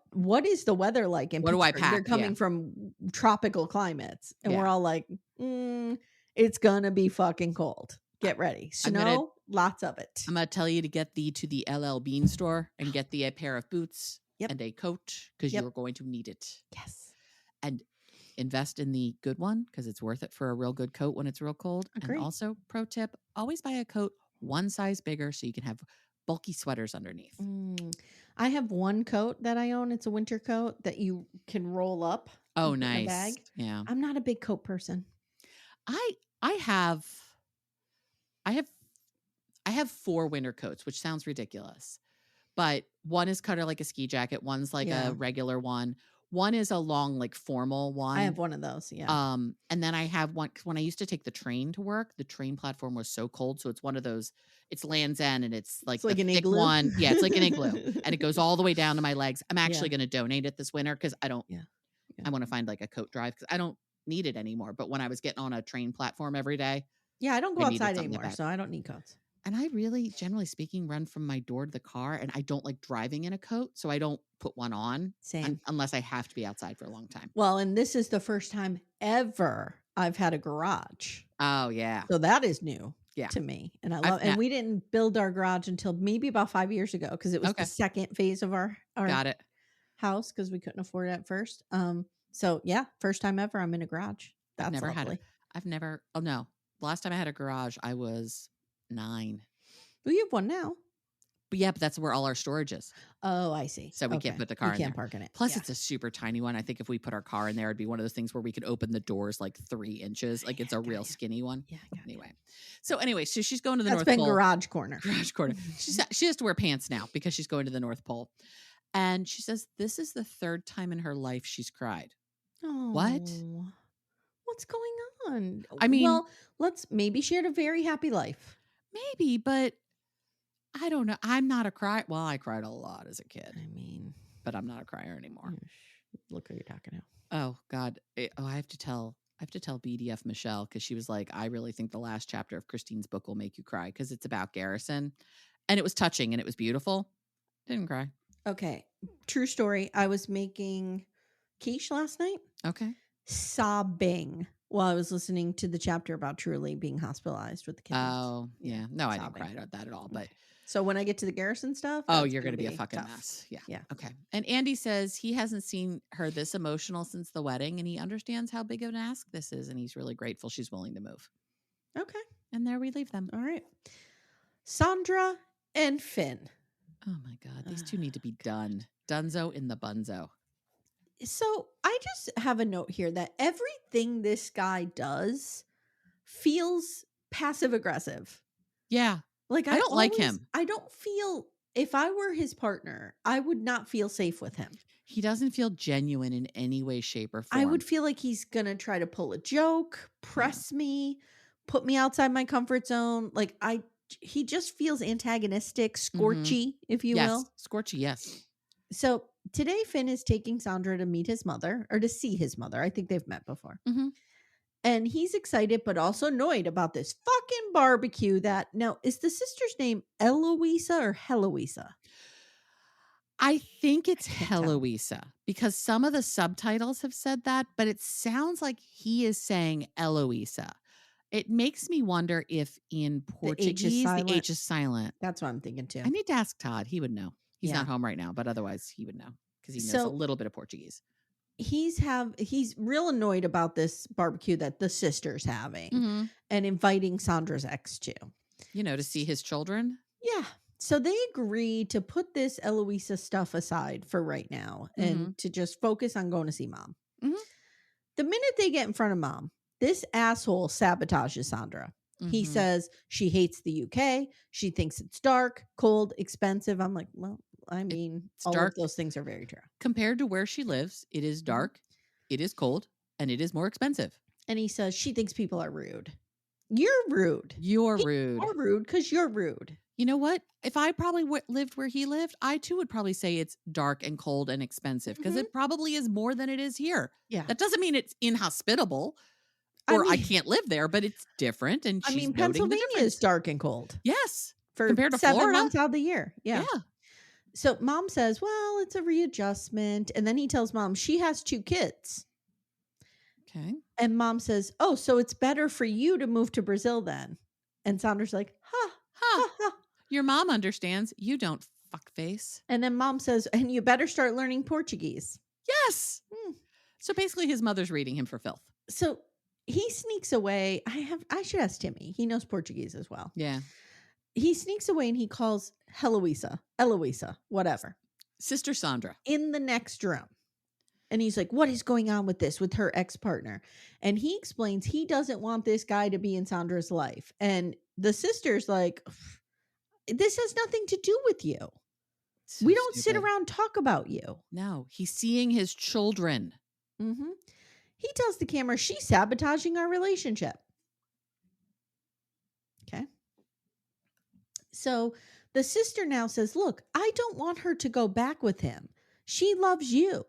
is the weather like in Pittsburgh? What do I pack? They're coming from tropical climates. And we're all like, it's going to be fucking cold. Get ready. Snow, lots of it. I'm going to tell you to get thee to the LL Bean store and get thee a pair of boots and a coat because you're going to need it. Yes. And invest in the good one because it's worth it for a real good coat when it's real cold. Agreed. And also, pro tip, always buy a coat one size bigger so you can have bulky sweaters underneath. I have one coat that I own. It's a winter coat that you can roll up. Oh, nice. In a bag. Yeah. I'm not a big coat person. I have 4 winter coats, which sounds ridiculous. But one is kind of like a ski jacket. One's like a regular one. One is a long, like formal one. I have one of those. Yeah. And then I have one because when I used to take the train to work, the train platform was so cold. So it's one of those, it's Land's End and it's like an thick igloo. One. Yeah. It's like an igloo and it goes all the way down to my legs. I'm actually going to donate it this winter because I want to find like a coat drive because I don't need it anymore. But when I was getting on a train platform every day. Yeah. I don't go outside anymore. So I don't need coats. And I really, generally speaking, run from my door to the car and I don't like driving in a coat. So I don't put one on. Same. Unless I have to be outside for a long time. Well, and this is the first time ever I've had a garage. Oh, yeah. So that is new to me. And I love and we didn't build our garage until maybe about 5 years ago because it was the second phase of our house because we couldn't afford it at first. So yeah, first time ever I'm in a garage. That's I've never lovely. Oh no. The last time I had a garage, I was 9. Well, you have one now. But yeah, but that's where all our storage is. Oh, I see. So we can't put the car in there. You can't park in it. Plus, it's a super tiny one. I think if we put our car in there, it'd be one of those things where we could open the doors like 3 inches. Like it's a real skinny one. Yeah. Anyway. So she's going to the North Pole. That's been garage corner. Garage corner. She has to wear pants now because she's going to the North Pole. And she says this is the 3rd time in her life she's cried. Oh. What? What's going on? I mean, maybe she had a very happy life. Maybe, but I don't know. I'm not a crier. Well, I cried a lot as a kid. But I'm not a crier anymore. Look who you're talking to. Oh God. I have to tell BDF Michelle because she was like, I really think the last chapter of Christine's book will make you cry because it's about Garrison, and it was touching and it was beautiful. Didn't cry. Okay, true story. I was making quiche last night. Okay. Sobbing while I was listening to the chapter about Truly being hospitalized with the kids. Oh, yeah. No, I didn't cry about that at all. But So when I get to the Garrison stuff, Oh, that's you're going to be a be fucking tough. mess. Yeah. Yeah. Okay. And Andy says he hasn't seen her this emotional since the wedding, and he understands how big of an ask this is, and he's really grateful she's willing to move. Okay. And there we leave them. All right. Sandra and Phin. Oh my God. These two need to be done. Dunzo in the bunzo. So I just have a note here that everything this guy does feels passive aggressive. Yeah. Like I don't like him. I don't feel, if I were his partner, I would not feel safe with him. He doesn't feel genuine in any way, shape, or form. I would feel like he's going to try to pull a joke, press me, put me outside my comfort zone. Like he just feels antagonistic, scorchy, if you will. Scorchy, yes. So today Phin is taking Sandra to meet his mother, or to see his mother. I think they've met before. And he's excited, but also annoyed about this fucking barbecue that, now, is the sister's name Eloisa or Heloisa? I think it's Heloisa because some of the subtitles have said that, but it sounds like he is saying Eloisa. It makes me wonder if in Portuguese the H is silent. That's what I'm thinking too. I need to ask Todd. He would know. He's not home right now, but otherwise he would know because he knows a little bit of Portuguese. He's real annoyed about this barbecue that the sister's having and inviting Sandra's ex to. To see his children? Yeah. So they agree to put this Eloisa stuff aside for right now and to just focus on going to see mom. The minute they get in front of mom, this asshole sabotages Sandra. He says she hates the UK. She thinks it's dark, cold, expensive. I'm like, well, I mean, all dark. Of those things are very true. Compared to where she lives, it is dark, it is cold, and it is more expensive. And he says she thinks people are rude. You're rude. You're rude. You're rude because you're rude. You know what? If I probably lived where he lived, I too would probably say it's dark and cold and expensive because it probably is more than it is here. Yeah. That doesn't mean it's inhospitable or I can't live there, but it's different. And she's Pennsylvania is dark and cold. Yes. Compared to 7 months out of the year. Yeah. So mom says, well, it's a readjustment. And then he tells mom she has 2 kids. Okay. And mom says, oh, so it's better for you to move to Brazil then. And Sandra's like, ha, ha, ha. Your mom understands. You don't, fuckface. And then mom says, and you better start learning Portuguese. Yes. So basically his mother's reading him for filth. So he sneaks away. I should ask Timmy. He knows Portuguese as well. Yeah. He sneaks away and he calls Eloisa, whatever. Sister Sandra. In the next room. And he's like, what is going on with this, with her ex-partner? And he explains he doesn't want this guy to be in Sandra's life. And the sister's like, this has nothing to do with you. So we don't sit around and talk about you. No, he's seeing his children. He tells the camera she's sabotaging our relationship. Okay. So the sister now says, look, I don't want her to go back with him. She loves you.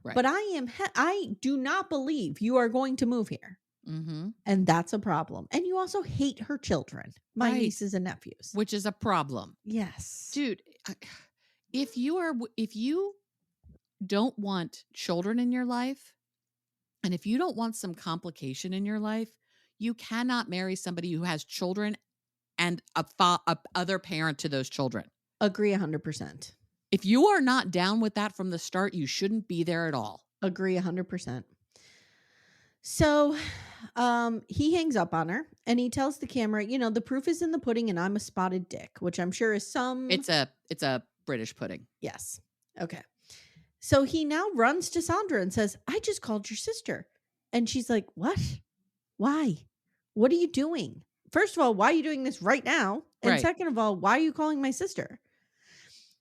Right. But I do not believe you are going to move here. And that's a problem. And you also hate her children, my nieces and nephews. Which is a problem. Yes. Dude, if you don't want children in your life, and if you don't want some complication in your life, you cannot marry somebody who has children and a other parent to those children. Agree 100%. If you are not down with that from the start, you shouldn't be there at all. Agree 100%. So he hangs up on her and he tells the camera, the proof is in the pudding and I'm a spotted dick, which I'm sure is some... It's a British pudding. Yes. Okay. So he now runs to Sandra and says, I just called your sister. And she's like, what? Why? What are you doing? First of all, why are you doing this right now? And second of all, why are you calling my sister?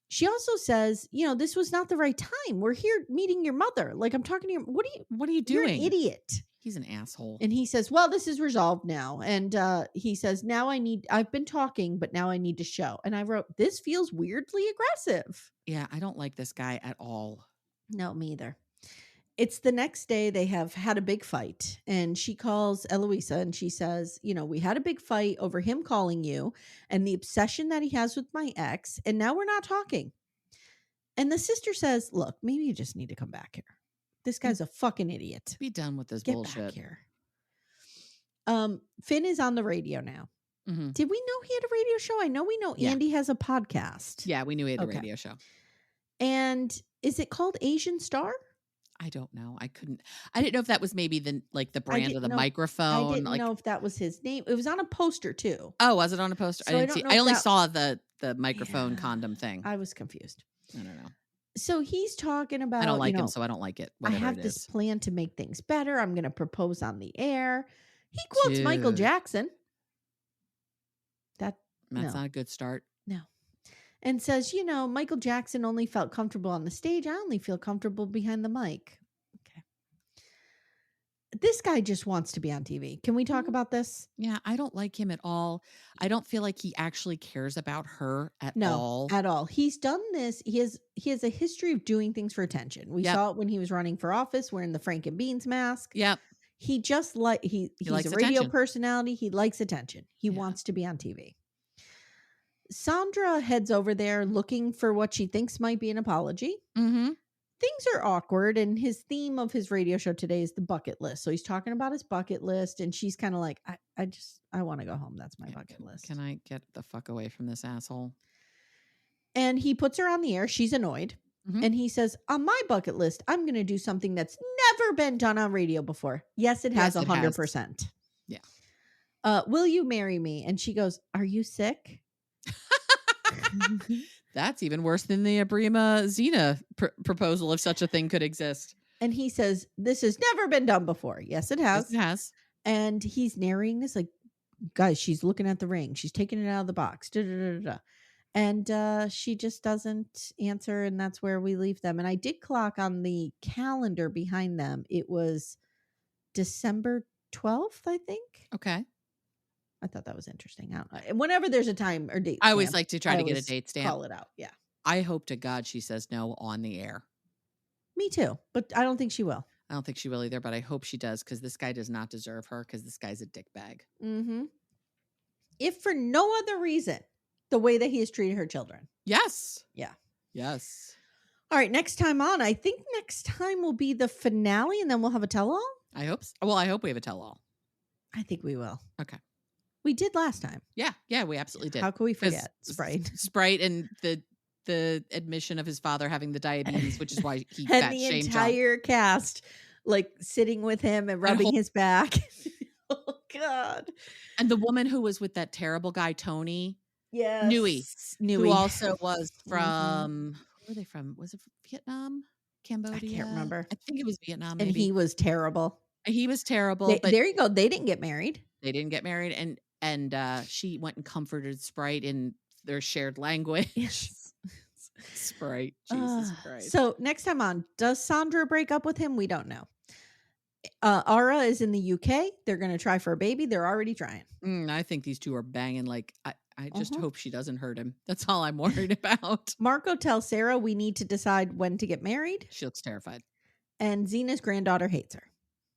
She also says, this was not the right time. We're here meeting your mother. Like, I'm talking to your... What are you doing? You're an idiot. He's an asshole. And he says, well, this is resolved now. And he says, I've been talking, but now I need to show. And I wrote, this feels weirdly aggressive. Yeah, I don't like this guy at all. No, me either. It's the next day. They have had a big fight. And she calls Eloisa and she says, we had a big fight over him calling you and the obsession that he has with my ex. And now we're not talking. And the sister says, look, maybe you just need to come back here. This guy's a fucking idiot. Be done with this Get bullshit. Back here. Phin is on the radio now. Did we know he had a radio show? I know we know Andy has a podcast. Yeah, we knew he had a radio show. And is it called Asian Star? I don't know. I didn't know if that was maybe the brand of the microphone. I didn't know if that was his name. It was on a poster too. Oh, was it on a poster? So I didn't see. I only saw the microphone condom thing. I was confused. I don't know. So he's talking about, I don't like him, so I don't like it. I have this plan to make things better. I'm going to propose on the air. He quotes Michael Jackson. That's not a good start. No. And says, Michael Jackson only felt comfortable on the stage. I only feel comfortable behind the mic. Okay. This guy just wants to be on TV. Can we talk about this? Yeah, I don't like him at all. I don't feel like he actually cares about her at all. No, at all. He's done this. He has a history of doing things for attention. We saw it when he was running for office, wearing the Frank and Beans mask. Yep. He just he's a radio personality. He likes attention. He wants to be on TV. Sandra heads over there looking for what she thinks might be an apology. Things are awkward, and his theme of his radio show today is the bucket list. So he's talking about his bucket list, and she's kind of like, I want to go home. That's my bucket list. Can I get the fuck away from this asshole? And he puts her on the air. She's annoyed. And he says, on my bucket list, I'm going to do something that's never been done on radio before. Yes, it has 100%. Yeah. Will you marry me? And she goes, are you sick? That's even worse than the Ebrima Zena proposal, if such a thing could exist. And he says, this has never been done before. Yes, it has. Yes, it has. And he's narrating this like, guys, she's looking at the ring. She's taking it out of the box. And she just doesn't answer. And that's where we leave them. And I did clock on the calendar behind them. It was December 12th, I think. Okay. I thought that was interesting. I don't know. Whenever there's a time or date, I always like to try to get a date stamp. Call it out. Yeah. I hope to God she says no on the air. Me too. But I don't think she will. I don't think she will either, but I hope she does, because this guy does not deserve her, because this guy's a dickbag. If for no other reason, the way that he has treated her children. Yes. Yeah. Yes. All right. Next time on, I think next time will be the finale, and then we'll have a tell-all. I hope so. Well, I hope we have a tell-all. I think we will. Okay. We did last time. Yeah, we absolutely did. How could we forget Sprite? Sprite and the admission of his father having the diabetes, which is why he and the entire cast like sitting with him and rubbing his back. Oh God! And the woman who was with that terrible guy Tony, Nui, who also was from where were they from? Was it Vietnam, Cambodia? I can't remember. I think it was Vietnam. And he was terrible. He was terrible. But there you go. They didn't get married. They didn't get married, and she went and comforted Sprite in their shared language. Yes. Sprite. Jesus Christ. So next time on, does Sandra break up with him? We don't know. Arrah is in the UK. They're going to try for a baby. They're already trying. I think these two are banging. Like, I just hope she doesn't hurt him. That's all I'm worried about. Marco tells Sarah we need to decide when to get married. She looks terrified. And Zena's granddaughter hates her.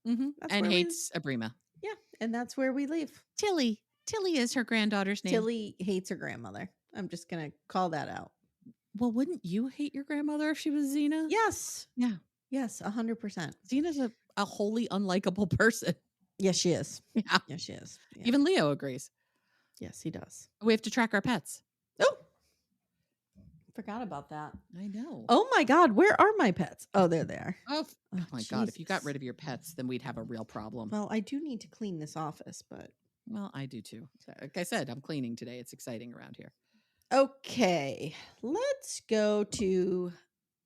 And hates Ebrima. Yeah. And that's where we leave. Tilly is her granddaughter's name. Tilly hates her grandmother. I'm just going to call that out. Well, wouldn't you hate your grandmother if she was Zena? Yes. Yeah. Yes, 100%. Zena's a wholly unlikable person. Yes, she is. Yeah. Yes, she is. Yeah. Even Leo agrees. Yes, he does. We have to track our pets. Oh, forgot about that. I know. Oh my God, where are my pets? Oh, there they are. Oh my God, if you got rid of your pets, then we'd have a real problem. Well, I do need to clean this office, but... Well, I do too. Like I said, I'm cleaning today. It's exciting around here. Okay, let's go to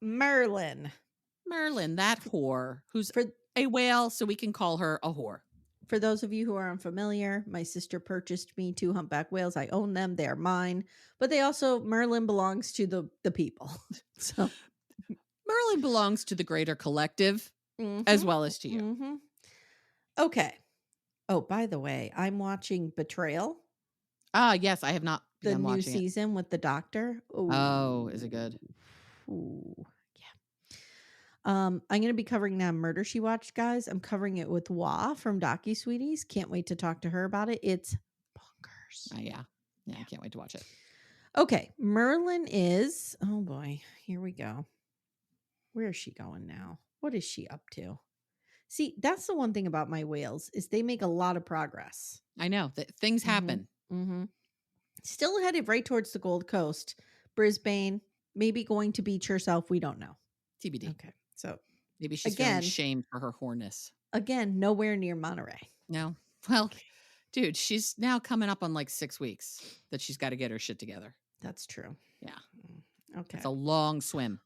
Merlin. Merlin, that whore, who's a whale, so we can call her a whore. For those of you who are unfamiliar, my sister purchased me 2 humpback whales. I own them. They are mine. But Merlin belongs to the people. So Merlin belongs to the greater collective as well as to you. Okay. Oh, by the way, I'm watching Betrayal. Yes, I have not the begun new watching season with the doctor. Ooh. Oh, is it good? Ooh, yeah. I'm going to be covering that Murder She Watched, guys. I'm covering it with Wah from DocuSweeties. Can't wait to talk to her about it. It's bonkers. Yeah, I can't wait to watch it. Okay, Merlin is, oh boy, here we go. Where is she going now? What is she up to? See, that's the one thing about my whales is they make a lot of progress. I know that things happen. Still headed right towards the Gold Coast. Brisbane, maybe going to beach herself. We don't know. TBD. Okay. So maybe she's feeling shamed for her whoreness. Again, nowhere near Monterey. No. Well, dude, she's now coming up on like 6 weeks that she's got to get her shit together. That's true. Yeah. Okay. It's a long swim.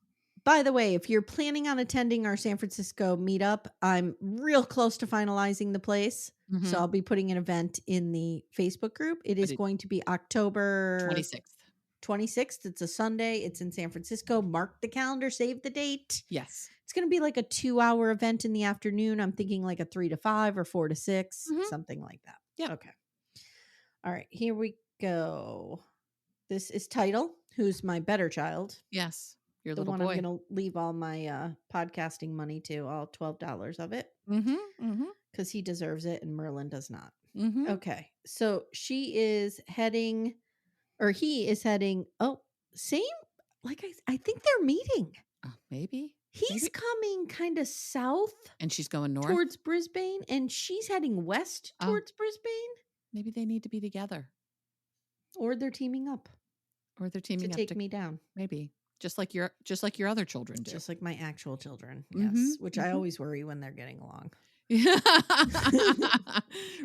By the way, if you're planning on attending our San Francisco meetup, I'm real close to finalizing the place. So I'll be putting an event in the Facebook group. It is going to be October 26th. It's a Sunday. It's in San Francisco. Mark the calendar, save the date. Yes. It's going to be like a 2-hour event in the afternoon. I'm thinking like a 3 to 5 or 4 to 6, something like that. Yeah. Okay. All right, here we go. This is Title, who's my better child. Yes. Your the little one boy. I'm going to leave all my podcasting money to, all $12 of it. Because he deserves it and Merlin does not. Okay. So she is heading, or he is heading, same? Like I think they're meeting. Maybe. He's coming kind of south. And she's going north? Towards Brisbane. And she's heading west towards Brisbane. Maybe they need to be together. Or they're teaming up. To take me down. Maybe. Just like your other children do. Just like my actual children. Yes. Which I always worry when they're getting along.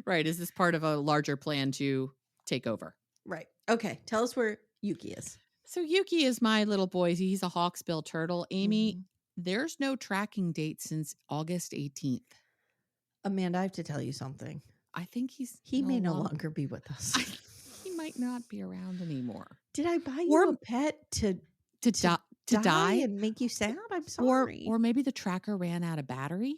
Right. Is this part of a larger plan to take over? Right. Okay. Tell us where Yuki is. So Yuki is my little boy. He's a hawksbill turtle. Amy, there's no tracking date since August 18th. Amanda, I have to tell you something. I think he may no longer be with us. He might not be around anymore. Did I buy you a pet to die and make you sad? I'm sorry. Or maybe the tracker ran out of battery.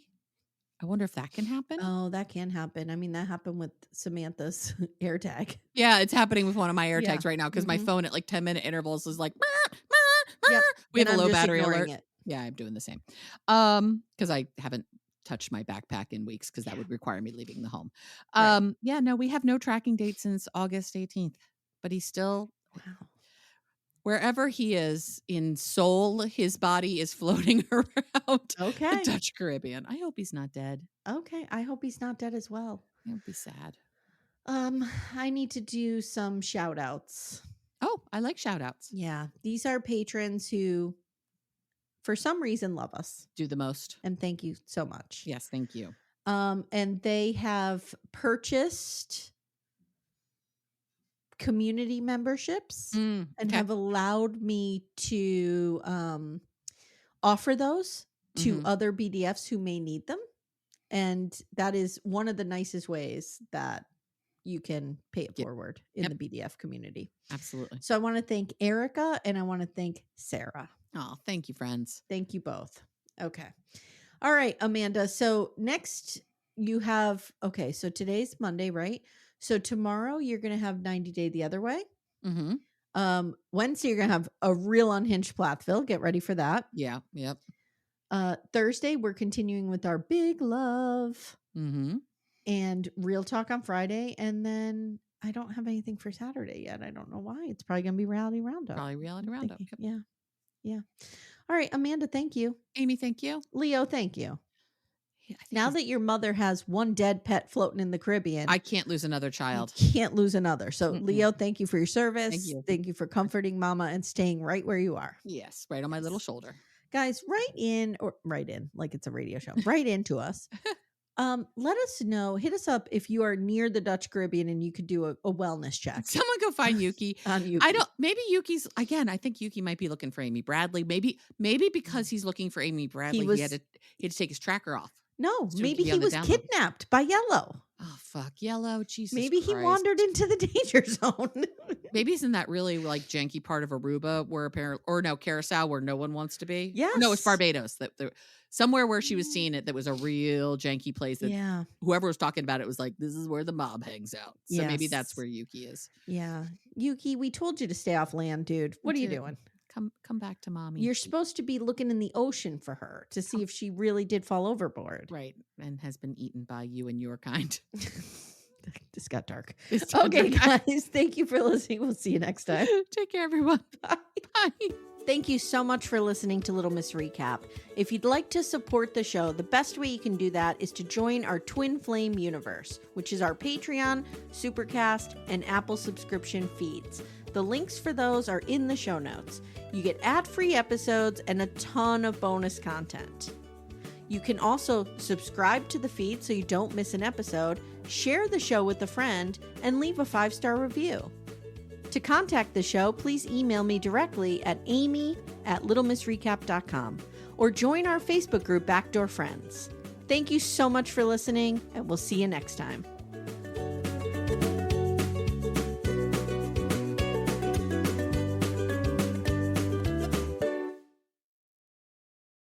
I wonder if that can happen. Oh, that can happen. I mean, that happened with Samantha's AirTag. Yeah, it's happening with one of my AirTags right now because my phone at like 10-minute intervals is like, we have a low battery alert. Yeah, I'm doing the same. Because I haven't touched my backpack in weeks because that would require me leaving the home. Yeah, no, we have no tracking date since August 18th, but he's still wherever he is in soul, his body is floating around the Dutch Caribbean. I hope he's not dead. Okay, I hope he's not dead as well. It would be sad. I need to do some shout outs. Oh, I like shout outs. Yeah, these are patrons who for some reason love us. Do the most. And thank you so much. Yes, thank you. And they have purchased community memberships and have allowed me to offer those to other BDFs who may need them. And that is one of the nicest ways that you can pay it forward in the BDF community. Absolutely. So I want to thank Erica and I want to thank Sarah. Oh, thank you, friends. Thank you both. Okay. All right, Amanda. So next you have, so today's Monday, right? So tomorrow you're going to have 90 Day the Other Way. Wednesday you're going to have a real unhinged Plathville. Get ready for that. Yeah. Yep. Thursday we're continuing with our Big Love and Real Talk on Friday. And then I don't have anything for Saturday yet. I don't know why. It's probably going to be Reality Roundup. Yep. Yeah. Yeah. All right, Amanda, thank you. Amy, thank you. Leo, thank you. Now that your mother has one dead pet floating in the Caribbean, I can't lose another child. You can't lose another. So, Leo, thank you for your service. Thank you for comforting Mama and staying right where you are. Yes, right on my little shoulder. Guys, write in like it's a radio show. Write in to us. Let us know. Hit us up if you are near the Dutch Caribbean and you could do a wellness check. Someone go find Yuki. On Yuki. Maybe Yuki's again. I think Yuki might be looking for Amy Bradley. Maybe because he's looking for Amy Bradley, he had to take his tracker off. No, maybe he was kidnapped by Yellow. Oh, fuck. Yellow. Jesus Maybe Christ. He wandered into the danger zone. Maybe he's in that really like janky part of Aruba where Curacao where no one wants to be. Yes. No, it's Barbados. Somewhere where she was seeing it that was a real janky place that whoever was talking about it was like, this is where the mob hangs out. So maybe that's where Yuki is. Yeah. Yuki, we told you to stay off land, dude. What are you doing? Come back to mommy. You're supposed to be looking in the ocean for her to see if she really did fall overboard. Right. And has been eaten by you and your kind. This got dark. Okay, guys. Thank you for listening. We'll see you next time. Take care, everyone. Bye. Bye. Thank you so much for listening to Little Miss Recap. If you'd like to support the show, the best way you can do that is to join our Twin Flame universe, which is our Patreon, Supercast, and Apple subscription feeds. The links for those are in the show notes. You get ad-free episodes and a ton of bonus content. You can also subscribe to the feed so you don't miss an episode, share the show with a friend, and leave a 5-star review. To contact the show, please email me directly at amy@littlemissrecap.com or join our Facebook group Backdoor Friends. Thank you so much for listening, and we'll see you next time.